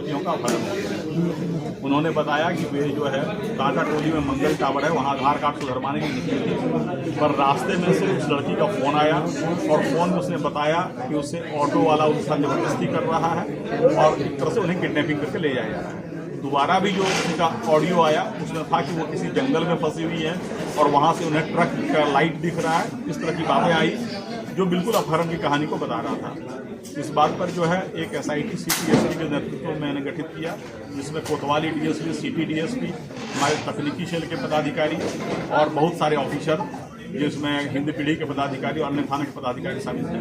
लड़कियों का अपहरण हो गया। उन्होंने बताया कि वे जो है टाटा टोली में मंगल टावर है, वहाँ आधार कार्ड सुधरवाने के लिए निकली थी, पर रास्ते में से उस लड़की का फ़ोन आया और फ़ोन में उसने बताया कि उससे ऑटो वाला उसके साथ जबरदस्ती कर रहा है और एक तरह से उन्हें किडनैपिंग करके ले जाया जा रहा है। दोबारा भी जो उनका ऑडियो आया उसमें था कि वो किसी जंगल में फंसी हुई है और वहाँ से उन्हें ट्रक का लाइट दिख रहा है। इस तरह की बातें आई जो बिल्कुल अपहरण की कहानी को बता रहा था। इस बात पर जो है एक SIT CPSP के नेतृत्व में मैंने गठित किया, जिसमें कोतवाली DSP, सिटी DSP, हमारे तकनीकी सेल के पदाधिकारी और बहुत सारे ऑफिसर, जिसमें हिंदी पीढ़ी के पदाधिकारी और अन्य थाना के पदाधिकारी शामिल थे।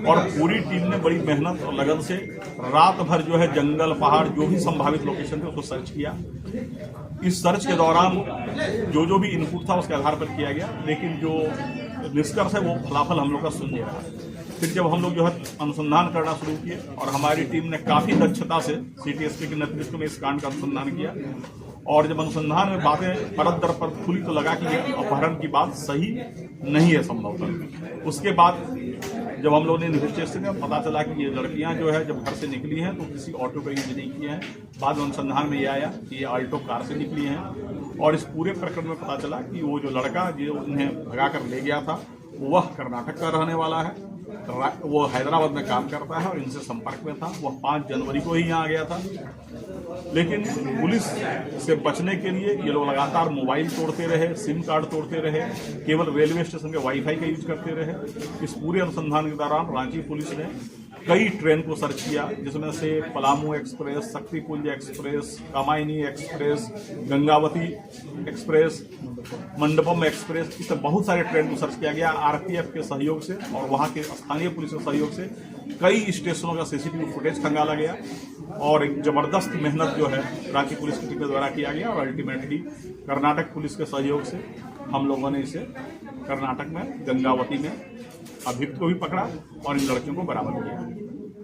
और पूरी टीम ने बड़ी मेहनत और लगन से रात भर जो है जंगल, पहाड़, जो भी संभावित लोकेशन थे उसको सर्च किया। इस सर्च के दौरान जो भी इनपुट था उसके आधार पर किया गया, लेकिन जो निष्कर्ष है वो फलाफल हम लोग का सुन नहीं रहा। फिर जब हम लोग जो है अनुसंधान करना शुरू किए और हमारी टीम ने काफ़ी दक्षता से CTSP के नेतृत्व में इस कांड का अनुसंधान किया, और जब अनुसंधान में बातें परत दर परत खुली तो लगा कि अपहरण की बात सही नहीं है संभवतः। उसके बाद जब हम लोगों ने इन्वेस्टिगेशन किया पता चला कि ये लड़कियां जो है जब घर से निकली हैं तो किसी ऑटो का यूज नहीं किए हैं। बाद में अनुसंधान में ये आया कि ये आल्टो कार से निकली हैं और इस पूरे प्रकरण में पता चला कि वो जो लड़का जो उन्हें भगा कर ले गया था वह कर्नाटक का रहने वाला है, वो हैदराबाद में काम करता है और इनसे संपर्क में था। वह 5 जनवरी को ही यहाँ आ गया था, लेकिन पुलिस से बचने के लिए ये लोग लगातार मोबाइल तोड़ते रहे, सिम कार्ड तोड़ते रहे, केवल रेलवे स्टेशन के वाईफाई का यूज करते रहे। इस पूरे अनुसंधान के दौरान रांची पुलिस ने कई ट्रेन को सर्च किया, जिसमें से Palamu express, Shaktipunj express, Kamayani express, Gangavati express, Mandapam express, इस बहुत सारे ट्रेन को सर्च किया गया। RPF के सहयोग से और वहाँ के स्थानीय पुलिस के सहयोग से कई स्टेशनों का CCTV फुटेज खंगाला गया और एक जबरदस्त मेहनत जो है रांची पुलिस की टीम के द्वारा किया गया और अल्टीमेटली कर्नाटक पुलिस के सहयोग से हम लोगों ने इसे कर्नाटक में गंगावती में अभियुक्त को भी पकड़ा और इन लड़कियों को बरामद किया।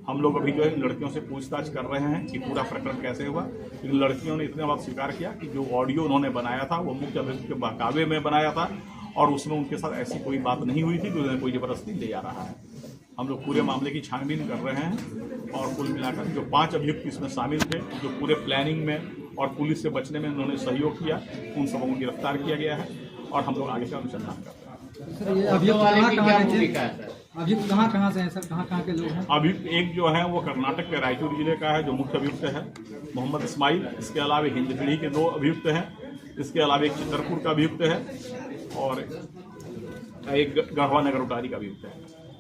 हम लोग अभी जो है इन लड़कियों से पूछताछ कर रहे हैं कि पूरा प्रकरण कैसे हुआ। इन लड़कियों ने इतने बात स्वीकार किया कि जो ऑडियो उन्होंने बनाया था वो मुख्य अभियुक्त के बहकावे में बनाया था और उसमें उनके साथ ऐसी कोई बात नहीं हुई थी कि उन्हें कोई जबरदस्ती ले जा रहा है। हम लोग पूरे मामले की छानबीन कर रहे हैं और कुल मिलाकर जो 5 अभियुक्त इसमें शामिल थे, जो पूरे प्लानिंग में और पुलिस से बचने में उन्होंने सहयोग किया, उन सबों को गिरफ्तार किया गया है और हम लोग आगे का अनुसंधान कर रहे हैं। सर ये अभियुक्त कहाँ से हैं सर, कहाँ के लोग हैं? अभियुक्त एक जो है वो कर्नाटक के रायचूर जिले का है, जो मुख्य अभियुक्त है मोहम्मद इस्माइल। इसके अलावा हिंद पीढ़ी के 2 अभियुक्त हैं। इसके अलावा एक चित्रपुर का अभियुक्त है और एक गढ़वा नगर उटारी का अभियुक्त है।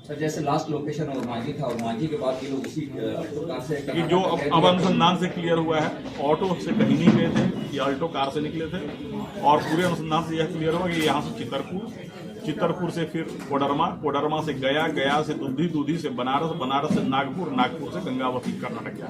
सर जैसे लास्ट लोकेशन और मांझी था और मांझी के बाद ये लोग उसी कार से ये जो अब अनुसंधान से क्लियर हुआ है, ऑटो से कहीं नहीं गए थे, ये अल्टो कार से निकले थे और पूरे अनुसंधान से यह क्लियर हुआ कि यहाँ से चित्रपुर से फिर कोडरमा से गया से दूधी से बनारस से नागपुर से गंगावती कर्नाटक जा।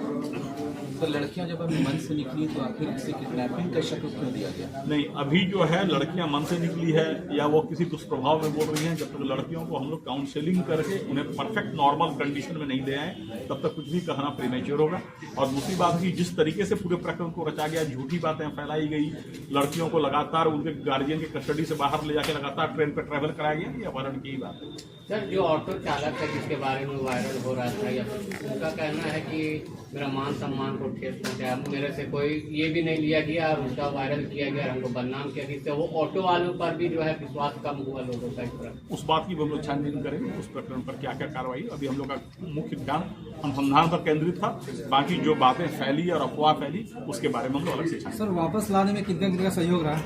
तो लड़कियां जब अभी मन से निकली तो आखिर इसे किडनैपिंग का शक क्यों दिया गया? नहीं, अभी जो है लड़कियां मन से निकली है या वो किसी दुष्प्रभाव में बोल रही हैं, जब तक लड़कियों को हम लोग काउंसलिंग करके उन्हें परफेक्ट नॉर्मल कंडीशन में नहीं ले आए तब तक कुछ भी कहना प्रीमेच्योर होगा। और दूसरी बात की जिस तरीके से पूरे प्रकरण को रचा गया, झूठी बातें फैलाई गई, लड़कियों को लगातार उनके गार्जियन के कस्टडी से बाहर ले जाकर लगातार ट्रेन पर ट्रैवल कराया गया, ये अपहरण की बात है। सर जो ऑटो चालक है जिसके बारे में वायरल हो रहा था, या उनका कहना है कि मेरा मान सम्मान को ठेस पहुंचाया, मेरे से कोई ये भी नहीं लिया गया और उसका वायरल किया गया, हमको बदनाम किया, जिससे वो ऑटो वालों पर भी जो है विश्वास कम हुआ लोगों का। इस तरह उस बात की हम लोग छानबीन करेंगे, उस प्रकरण पर क्या क्या कार्रवाई। अभी हम लोग का मुख्य ध्यान अनुसंधान पर केंद्रित था, बाकी जो बातें फैली और अफवाह फैली उसके बारे में हम लोग अलग से छानेंगे। सर वापस लाने में कितने का सहयोग रहा?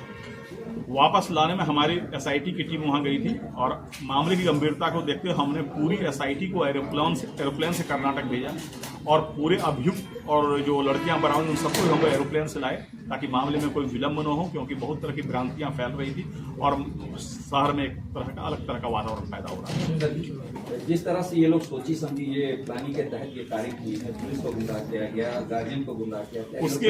वापस लाने में हमारी SIT की टीम वहां गई थी और मामले की गंभीरता को देखते हुए हमने पूरी SIT को एरोप्लेन से कर्नाटक भेजा और पूरे अभियुक्त और जो लड़कियां बरामद उन सबको हम एरोप्लेन से लाए ताकि मामले में कोई विलंब न हो, क्योंकि बहुत तरह की भ्रांतियां फैल रही थी और शहर में एक तरह का अलग तरह का वातावरण पैदा हो रहा है। जिस तरह से ये लोग सोची समझी ये प्लानिंग के तहत ये तारीख हुई है, पुलिस को गुमराह किया गया, गार्जियन को गुमराह किया गया, उसके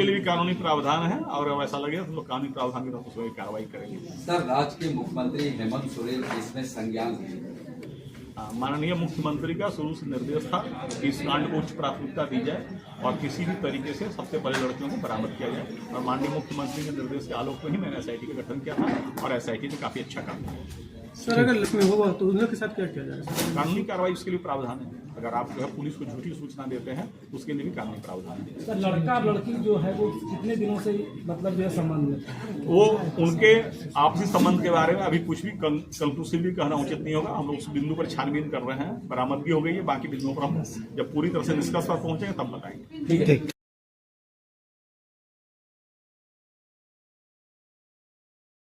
लिए भी कानूनी प्रावधान है और वैसा लगे तो लोग कानूनी प्रावधान के तहत उसमें कार्रवाई करेंगे। सर राज्य के मुख्यमंत्री हेमंत सोरेन इसमें संज्ञान लिए। माननीय मुख्यमंत्री का शुरू से निर्देश था कि इस कांड को उच्च प्राथमिकता दी जाए और किसी भी तरीके से सबसे बड़े लड़कियों को बरामद किया जाए। और माननीय मुख्यमंत्री के निर्देश के आलोक में ही मैंने SIT का गठन किया था और SIT ने काफ़ी अच्छा काम किया। सर अगर लखनऊ होगा तो उनके साथ क्या किया जाएगा? कानूनी कार्रवाई उसके लिए प्रावधान है। अगर आप जो है पुलिस को झूठी सूचना देते हैं उसके लिए भी कानूनी प्रावधान है। सर लड़का और लड़की जो है वो कितने दिनों से मतलब जो है संबंध में है? वो उनके आपसी संबंध के बारे में अभी कुछ भी कंक्लूसिवली कहना उचित नहीं होगा। हम लोग उस बिंदु पर छानबीन कर रहे हैं, बरामदगी हो गई है, बाकी बिंदुओं पर हम जब पूरी तरह से निष्कर्ष पर पहुंचेंगे तब बताएंगे। ठीक है।